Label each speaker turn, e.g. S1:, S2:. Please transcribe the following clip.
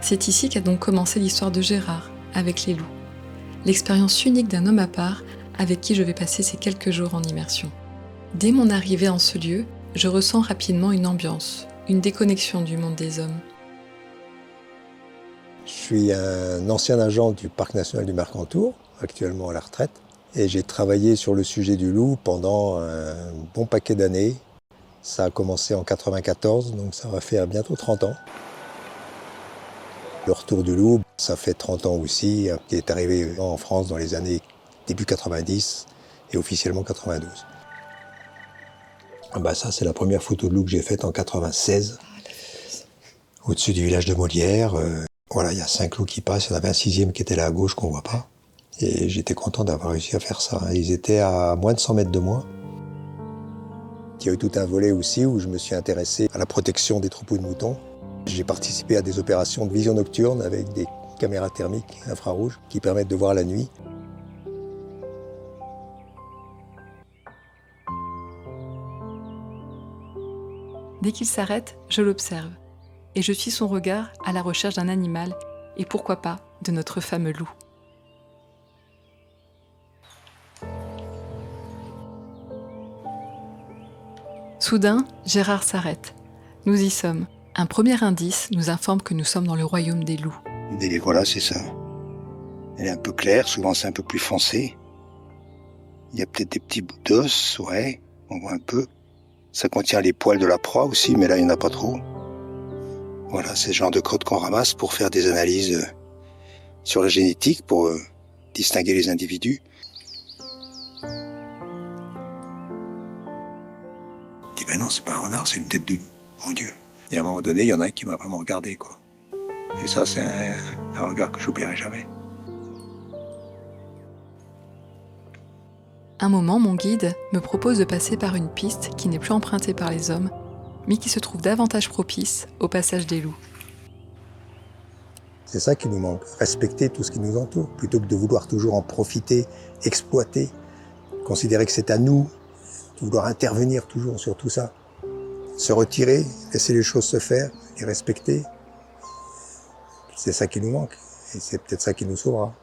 S1: C'est ici qu'a donc commencé l'histoire de Gérard, avec les loups. L'expérience unique d'un homme à part avec qui je vais passer ces quelques jours en immersion. Dès mon arrivée en ce lieu, je ressens rapidement une ambiance, une déconnexion du monde des hommes.
S2: Je suis un ancien agent du Parc national du Mercantour, actuellement à la retraite, et j'ai travaillé sur le sujet du loup pendant un bon paquet d'années. Ça a commencé en 1994, donc ça va faire bientôt 30 ans. Le retour du loup, ça fait 30 ans aussi, qui est arrivé en France dans les années début 90 et officiellement 92. Ça, c'est la première photo de loup que j'ai faite en 96, au-dessus du village de Molière. Voilà, il y a 5 loups qui passent, il y en avait un 6e qui était là à gauche qu'on voit pas. Et j'étais content d'avoir réussi à faire ça. Ils étaient à moins de 100 mètres de moi. Il y a eu tout un volet aussi où je me suis intéressé à la protection des troupeaux de moutons. J'ai participé à des opérations de vision nocturne avec des caméras thermiques infrarouges qui permettent de voir la nuit.
S1: Dès qu'il s'arrête, je l'observe. Et je suis son regard à la recherche d'un animal, et pourquoi pas de notre fameux loup. Soudain, Gérard s'arrête. Nous y sommes. Un premier indice nous informe que nous sommes dans le royaume des loups.
S3: Et voilà, c'est ça. Elle est un peu claire, souvent c'est un peu plus foncé. Il y a peut-être des petits bouts d'os, ouais, on voit un peu. Ça contient les poils de la proie aussi, mais là il n'y en a pas trop. Voilà, c'est ce genre de crottes qu'on ramasse pour faire des analyses sur la génétique, pour distinguer les individus. Je dis, ben non, c'est pas un renard, c'est une tête de loup. Mon Dieu. Et à un moment donné, il y en a un qui m'a vraiment regardé, quoi. Et ça, c'est un regard que j'oublierai jamais.
S1: Un moment, mon guide me propose de passer par une piste qui n'est plus empruntée par les hommes, mais qui se trouve davantage propice au passage des loups.
S2: C'est ça qui nous manque, respecter tout ce qui nous entoure, plutôt que de vouloir toujours en profiter, exploiter, considérer que c'est à nous, de vouloir intervenir toujours sur tout ça. Se retirer, laisser les choses se faire, les respecter, c'est ça qui nous manque, et c'est peut-être ça qui nous sauvera.